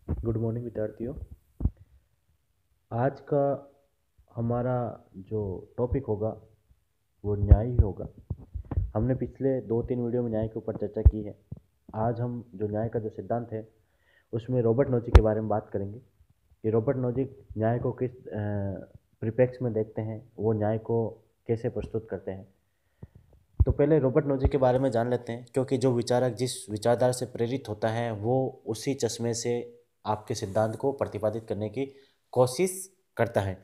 Good morning विद्यार्थियों। आज का हमारा जो टॉपिक होगा वो न्याय ही होगा। हमने पिछले 2-3 वीडियो में न्याय के ऊपर चर्चा की है। आज हम जो न्याय का जो सिद्धांत है उसमें रॉबर्ट नोजिक के बारे में बात करेंगे कि रॉबर्ट नोजिक न्याय को किस परिप्रेक्ष्य में देखते हैं, वो न्याय को कैसे प्रस्तुत करते हैं। तो पहले रॉबर्ट नोजिक के बारे में जान लेते हैं, क्योंकि जो विचारक जिस विचारधारा से प्रेरित होता है वो उसी चश्मे से आपके सिद्धांत को प्रतिपादित करने की कोशिश करता है।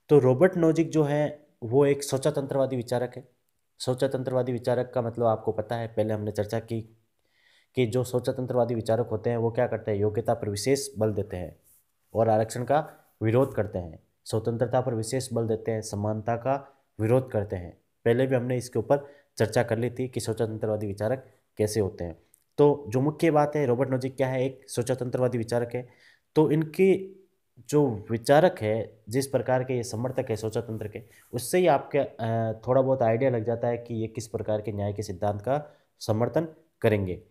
तो रॉबर्ट नोजिक जो है वो एक सोचातंत्रवादी विचारक है। सोचातंत्रवादी विचारक का मतलब आपको पता है, पहले हमने चर्चा की कि जो सोचातंत्रवादी विचारक होते हैं वो क्या करते हैं, योग्यता पर विशेष बल देते हैं और आरक्षण का विरोध करते हैं। स्वतंत्रता पर विशेष बल देते हैं, समानता का विरोध करते हैं। पहले भी हमने इसके ऊपर चर्चा कर ली थी कि स्वतंत्रवादी विचारक कैसे होते हैं। तो जो मुख्य बात है, रॉबर्ट नोजिक क्या है, एक स्वतंत्रवादी विचारक है। तो इनकी जो विचारक है, जिस प्रकार के ये समर्थक है स्वतंत्र के, उससे ही आपके थोड़ा बहुत आइडिया लग जाता है कि ये किस प्रकार के न्याय के सिद्धांत का समर्थन करेंगे।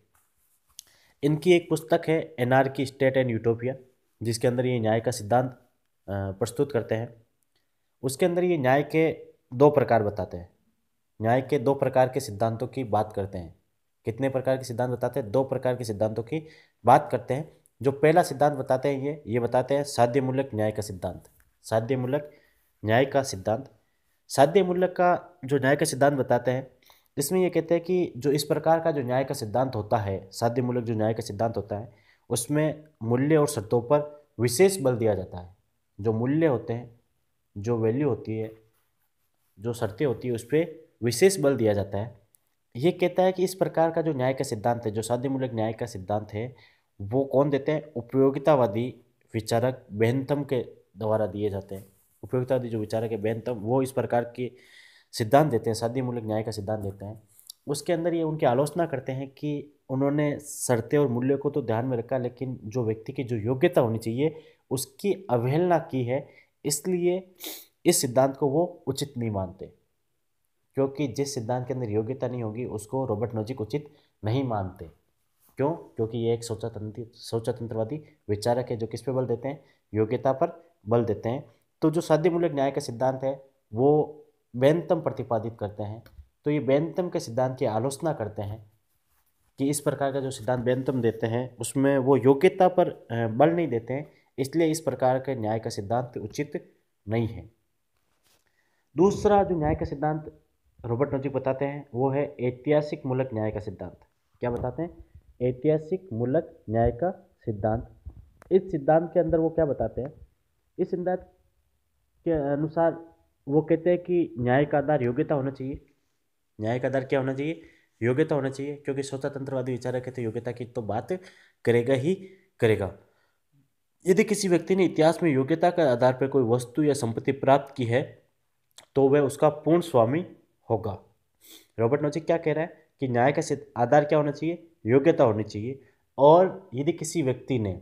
इनकी एक पुस्तक है एनार्की स्टेट एंड यूटोपिया, जिसके अंदर ये न्याय का सिद्धांत प्रस्तुत करते हैं। उसके अंदर ये न्याय के दो प्रकार बताते हैं। न्याय के दो प्रकार के सिद्धांतों की बात करते हैं। कितने प्रकार के सिद्धांत बताते हैं? दो प्रकार के सिद्धांतों की बात करते हैं। जो पहला सिद्धांत बताते हैं ये बताते हैं साध्यमूलक न्याय का सिद्धांत। साध्यमूलक न्याय का सिद्धांत, साध्यमूलक का जो न्याय का सिद्धांत बताते हैं, इसमें ये कहते हैं कि जो इस प्रकार का जो न्याय का सिद्धांत होता है, साध्यमूलक जो न्याय का सिद्धांत होता है, उसमें मूल्य और शर्तों पर विशेष बल दिया जाता है। जो मूल्य होते हैं, जो वैल्यू होती है, जो शर्तें होती है, उस पर विशेष बल दिया जाता है। ये कहता है कि इस प्रकार का जो न्याय का सिद्धांत है, जो साध्यमूलक न्याय का सिद्धांत है, वो कौन देते हैं? उपयोगितावादी विचारक बेंथम के द्वारा दिए जाते हैं। उपयोगितावादी जो विचारक है बेंथम, वो इस प्रकार के सिद्धांत देते हैं, साध्यमूलक न्याय का सिद्धांत देते हैं। उसके अंदर ये उनकी आलोचना करते हैं कि उन्होंने शर्तें और मूल्यों को तो ध्यान में रखा, लेकिन जो व्यक्ति की जो योग्यता होनी चाहिए उसकी अवहेलना की है। इसलिए इस सिद्धांत को वो उचित नहीं मानते, क्योंकि जिस सिद्धांत के अंदर योग्यता नहीं होगी उसको रॉबर्ट नोजिक उचित नहीं मानते। क्यों? क्योंकि ये एक सोचातंत्रवादी विचारक है जो किस पे बल देते हैं? योग्यता पर बल देते हैं। तो जो साध्यमूलक न्याय का सिद्धांत है वो बेंथम प्रतिपादित करते हैं। तो ये बेंथम के सिद्धांत की आलोचना करते हैं कि इस प्रकार का जो सिद्धांत बेंथम देते हैं उसमें वो योग्यता पर बल नहीं देते हैं, इसलिए इस प्रकार के न्याय का सिद्धांत उचित नहीं है। दूसरा जो न्याय का सिद्धांत रॉबर्ट नोजिक बताते हैं वो है ऐतिहासिक मूलक न्याय का सिद्धांत। क्या बताते हैं? ऐतिहासिक मूलक न्याय का सिद्धांत। इस सिद्धांत के अंदर वो क्या बताते हैं? इस सिद्धांत के अनुसार वो कहते हैं कि न्याय का आधार योग्यता होना चाहिए। न्याय का आधार क्या होना चाहिए? योग्यता होना चाहिए, क्योंकि स्वतंत्रवादी विचारक है तो योग्यता की तो बात करेगा ही करेगा। यदि किसी व्यक्ति ने इतिहास में योग्यता के आधार पर कोई वस्तु या संपत्ति प्राप्त की है तो वह उसका पूर्ण स्वामी होगा। रॉबर्ट नोजिक क्या कह रहा है कि न्याय का आधार क्या होना चाहिए? योग्यता होनी चाहिए। और यदि किसी व्यक्ति ने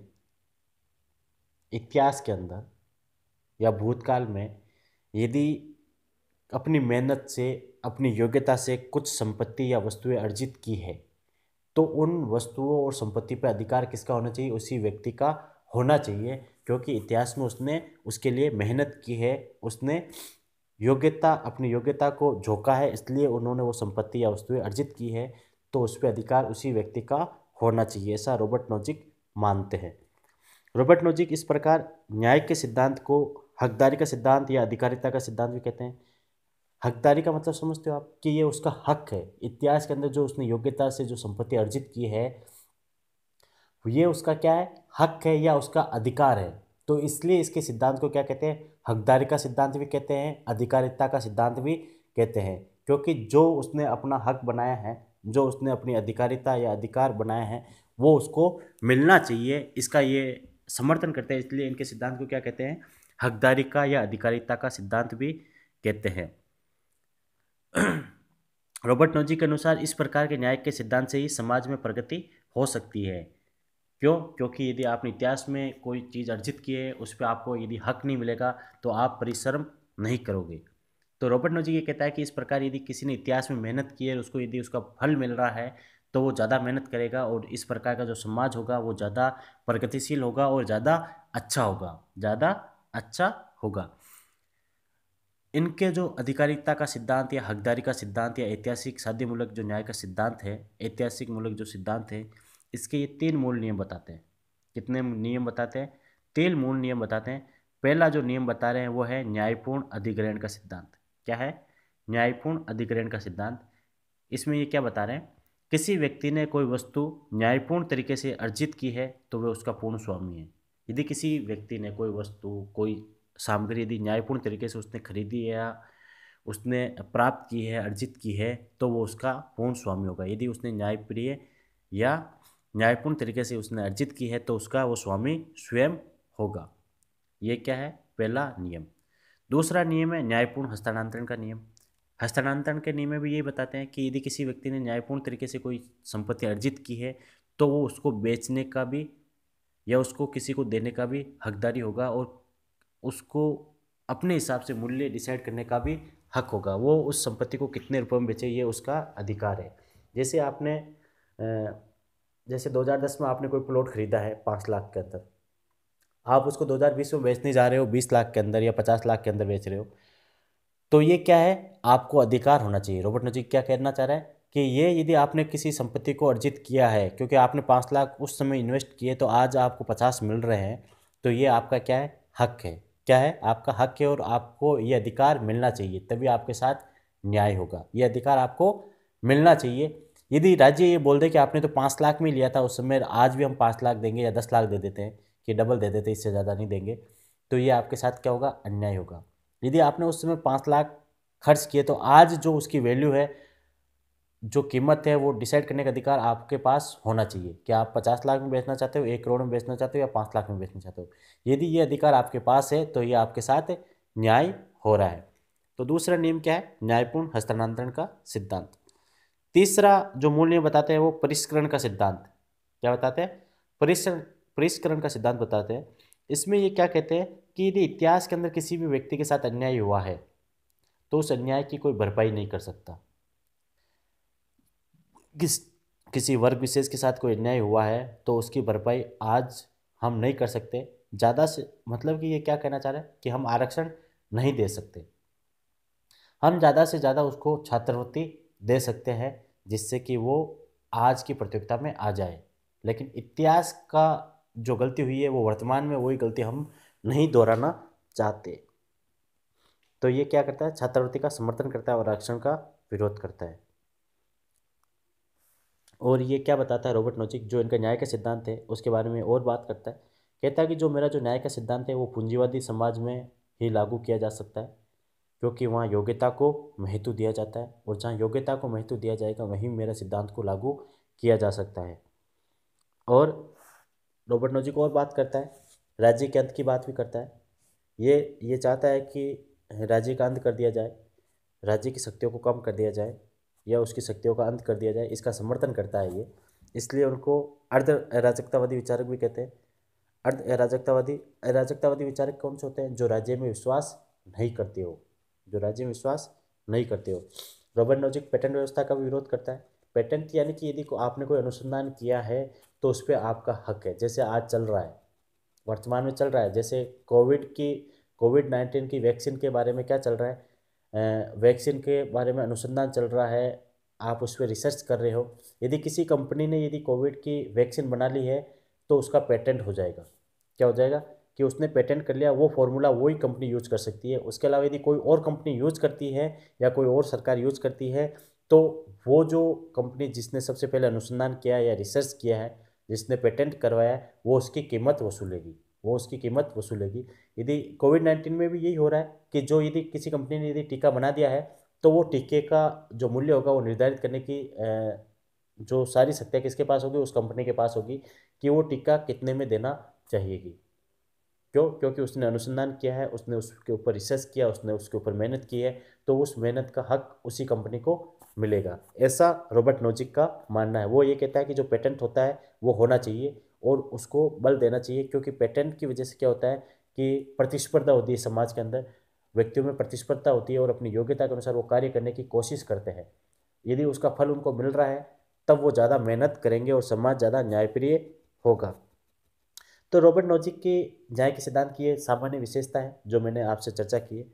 इतिहास के अंदर या भूतकाल में यदि अपनी मेहनत से, अपनी योग्यता से कुछ संपत्ति या वस्तुएं अर्जित की है, तो उन वस्तुओं और संपत्ति पर अधिकार किसका होना चाहिए? उसी व्यक्ति का होना चाहिए, क्योंकि इतिहास में उसने उसके लिए मेहनत की है, उसने योग्यता, अपनी योग्यता को झोंका है, इसलिए उन्होंने वो संपत्ति या वस्तुएं अर्जित की है, तो उस पर अधिकार उसी व्यक्ति का होना चाहिए। ऐसा रॉबर्ट नोजिक मानते हैं। रॉबर्ट नोजिक इस प्रकार न्याय के सिद्धांत को हकदारी का सिद्धांत या अधिकारिता का सिद्धांत भी कहते हैं। हकदारी का मतलब समझते हो आप कि ये उसका हक है। इतिहास के अंदर जो उसने योग्यता से जो संपत्ति अर्जित की है, ये उसका क्या है? हक है या उसका अधिकार है। तो इसलिए इसके सिद्धांत को क्या कहते हैं? हकदारी का सिद्धांत भी कहते हैं, अधिकारिता का सिद्धांत भी कहते हैं, क्योंकि जो उसने अपना हक बनाया है, जो उसने अपनी अधिकारिता या अधिकार बनाया है, वो उसको मिलना चाहिए, इसका ये समर्थन करते हैं। इसलिए इनके सिद्धांत को क्या कहते हैं? हकदारी का या अधिकारिता का सिद्धांत भी कहते हैं। रॉबर्ट नोजिक के अनुसार इस प्रकार के न्याय के सिद्धांत से ही समाज में प्रगति हो सकती है। क्यों? क्योंकि यदि आपने इतिहास में कोई चीज़ अर्जित की है, उस पर आपको यदि हक नहीं मिलेगा तो आप परिश्रम नहीं करोगे। तो रॉबर्ट नोजिक ये कहता है कि इस प्रकार यदि किसी ने इतिहास में मेहनत की है और उसको यदि उसका फल मिल रहा है, तो वो ज़्यादा मेहनत करेगा और इस प्रकार का जो समाज होगा वो ज़्यादा प्रगतिशील होगा और ज़्यादा अच्छा होगा, ज़्यादा अच्छा होगा। इनके जो अधिकारिता का सिद्धांत या हकदारी का सिद्धांत या ऐतिहासिक साध्यमूलक जो न्याय का सिद्धांत है, ऐतिहासिक मूलक जो सिद्धांत है, इसके ये 3 मूल नियम बताते हैं। कितने नियम बताते हैं? 3 मूल नियम बताते हैं। पहला जो नियम बता रहे हैं वो है न्यायपूर्ण अधिग्रहण का सिद्धांत। क्या है? न्यायपूर्ण अधिग्रहण का सिद्धांत। इसमें ये क्या बता रहे हैं? किसी व्यक्ति ने कोई वस्तु न्यायपूर्ण तरीके से अर्जित की है तो वह उसका पूर्ण स्वामी है। यदि किसी व्यक्ति ने कोई वस्तु, कोई सामग्री यदि न्यायपूर्ण तरीके से उसने खरीदी है या उसने प्राप्त की है, अर्जित की है, तो वो उसका पूर्ण स्वामी होगा। यदि उसने न्यायप्रिय या न्यायपूर्ण तरीके से उसने अर्जित की है तो उसका वो स्वामी स्वयं होगा। ये क्या है? पहला नियम। दूसरा नियम है न्यायपूर्ण हस्तांतरण का नियम। हस्तांतरण के नियम में भी यही बताते हैं कि यदि किसी व्यक्ति ने न्यायपूर्ण तरीके से कोई संपत्ति अर्जित की है तो वो उसको बेचने का भी या उसको किसी को देने का भी हकदारी होगा और उसको अपने हिसाब से मूल्य डिसाइड करने का भी हक होगा। वो उस संपत्ति को कितने रुपए में बेचे, ये उसका अधिकार है। जैसे आपने जैसे 2010 में आपने कोई प्लॉट खरीदा है 5 लाख के अंदर, आप उसको 2020 में बेचने जा रहे हो 20 लाख के अंदर या 50 लाख के अंदर बेच रहे हो, तो ये क्या है? आपको अधिकार होना चाहिए। रॉबर्ट नजीक क्या कहना चाह रहा है कि ये यदि आपने किसी संपत्ति को अर्जित किया है, क्योंकि आपने 5 लाख उस समय इन्वेस्ट किए तो आज आपको 50 मिल रहे हैं, तो ये आपका क्या है? हक है। क्या है? आपका हक है और आपको ये अधिकार मिलना चाहिए, तभी आपके साथ न्याय होगा। ये अधिकार आपको मिलना चाहिए। यदि राज्य ये बोल दे कि आपने तो 5 लाख में लिया था उस समय, आज भी हम 5 लाख देंगे या 10 लाख दे देते हैं कि डबल दे देते, इससे ज़्यादा नहीं देंगे, तो ये आपके साथ क्या होगा? अन्याय होगा। यदि आपने उस समय 5 लाख खर्च किए तो आज जो उसकी वैल्यू है, जो कीमत है, वो डिसाइड करने का अधिकार आपके पास होना चाहिए कि आप 50 लाख में बेचना चाहते हो, 1 करोड़ में बेचना चाहते हो या 5 लाख में बेचना चाहते हो। यदि ये अधिकार आपके पास है तो ये आपके साथ न्याय हो रहा है। तो दूसरा नियम क्या है? न्यायपूर्ण हस्तांतरण का सिद्धांत। तीसरा जो मूल नियम बताते हैं वो परिष्करण का सिद्धांत। क्या बताते हैं? परिष्करण का सिद्धांत बताते हैं। इसमें ये क्या कहते हैं कि यदि इतिहास के अंदर किसी भी व्यक्ति के साथ अन्याय हुआ है तो उस अन्याय की कोई भरपाई नहीं कर सकता। किसी वर्ग विशेष के साथ कोई अन्याय हुआ है तो उसकी भरपाई आज हम नहीं कर सकते। ज़्यादा से मतलब कि ये क्या कहना चाह रहे हैं कि हम आरक्षण नहीं दे सकते। हम ज़्यादा से ज़्यादा उसको छात्रवृत्ति दे सकते हैं जिससे कि वो आज की प्रतियोगिता में आ जाए, लेकिन इतिहास का जो गलती हुई है वो वर्तमान में वही गलती हम नहीं दोहराना चाहते। तो ये क्या करता है? छात्रवृत्ति का समर्थन करता है और आरक्षण का विरोध करता है। और ये क्या बताता है रॉबर्ट नोजिक, जो इनका न्याय का सिद्धांत है उसके बारे में और बात करता है। कहता है कि जो मेरा जो न्याय का सिद्धांत है वो पूंजीवादी समाज में ही लागू किया जा सकता है, क्योंकि वहाँ योग्यता को महत्व दिया जाता है और जहाँ योग्यता को महत्व दिया जाएगा वहीं मेरा सिद्धांत को लागू किया जा सकता है। और रॉबर्ट नोजिक और बात करता है, राज्य के अंत की बात भी करता है। ये चाहता है कि राज्य का अंत कर दिया जाए, राज्य की शक्तियों को कम कर दिया जाए या उसकी शक्तियों का अंत कर दिया जाए, इसका समर्थन करता है ये। इसलिए उनको अर्ध अराजकतावादी विचारक भी कहते हैं। अर्ध अराजकतावादी विचारक कौन से होते हैं? जो राज्य में विश्वास नहीं करते हो, जो राज्य में विश्वास नहीं करते हो। रॉबर्ट नोजिक पेटेंट व्यवस्था का भी विरोध करता है। पेटेंट यानी कि यदि आपने कोई अनुसंधान किया है तो उस पर आपका हक है। जैसे आज चल रहा है, वर्तमान में चल रहा है, जैसे कोविड-19 की वैक्सीन के बारे में क्या चल रहा है? वैक्सीन के बारे में अनुसंधान चल रहा है, आप उस पर रिसर्च कर रहे हो। यदि किसी कंपनी ने यदि कोविड की वैक्सीन बना ली है तो उसका पेटेंट हो जाएगा। क्या हो जाएगा? कि उसने पेटेंट कर लिया, वो फॉर्मूला वही कंपनी यूज कर सकती है। उसके अलावा यदि कोई और कंपनी यूज करती है या कोई और सरकार यूज करती है तो वो जो कंपनी जिसने सबसे पहले अनुसंधान किया है या रिसर्च किया है, जिसने पेटेंट करवाया है, वो उसकी कीमत वसूलेगी, वो उसकी कीमत वसूलेगी। यदि कोविड-19 में भी यही हो रहा है कि जो यदि किसी कंपनी ने यदि टीका बना दिया है तो वो टीके का जो मूल्य होगा वो निर्धारित करने की जो सारी शक्तियाँ किसके पास होगी? उस कंपनी के पास होगी कि वो टीका कितने में देना चाहिएगी। क्यों? क्योंकि उसने अनुसंधान किया है, उसने उसके ऊपर रिसर्च किया, उसने उसके ऊपर मेहनत की है, तो उस मेहनत का हक उसी कंपनी को मिलेगा। ऐसा रॉबर्ट नोजिक का मानना है। वो ये कहता है कि जो पेटेंट होता है वो होना चाहिए और उसको बल देना चाहिए, क्योंकि पेटेंट की वजह से क्या होता है कि प्रतिस्पर्धा होती है समाज के अंदर, व्यक्तियों में प्रतिस्पर्धा होती है और अपनी योग्यता के अनुसार वो कार्य करने की कोशिश करते हैं। यदि उसका फल उनको मिल रहा है तब वो ज़्यादा मेहनत करेंगे और समाज ज़्यादा न्यायप्रिय होगा। तो रॉबर्ट नोजिक के न्याय के सिद्धांत की ये सामान्य विशेषता है जो मैंने आपसे चर्चा की है।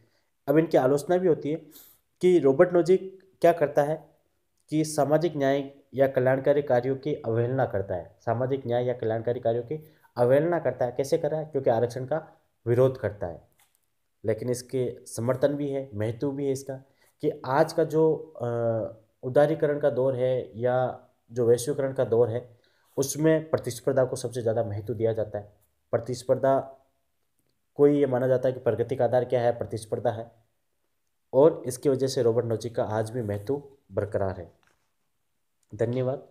अब इनकी आलोचना भी होती है कि रॉबर्ट नोजिक क्या करता है कि सामाजिक न्याय या कल्याणकारी कार्यों की अवहेलना करता है। सामाजिक न्याय या कल्याणकारी कार्यों की अवहेलना करता है। कैसे कर रहा है? क्योंकि आरक्षण का विरोध करता है। लेकिन इसके समर्थन भी है, महत्व भी है इसका कि आज का जो उदारीकरण का दौर है या जो वैश्वीकरण का दौर है, उसमें प्रतिस्पर्धा को सबसे ज़्यादा महत्व दिया जाता है। प्रतिस्पर्धा कोई ये माना जाता है कि प्रगति का आधार क्या है? प्रतिस्पर्धा है। और इसकी वजह से रॉबर्ट नोजिक का आज भी महत्व बरकरार है। धन्यवाद।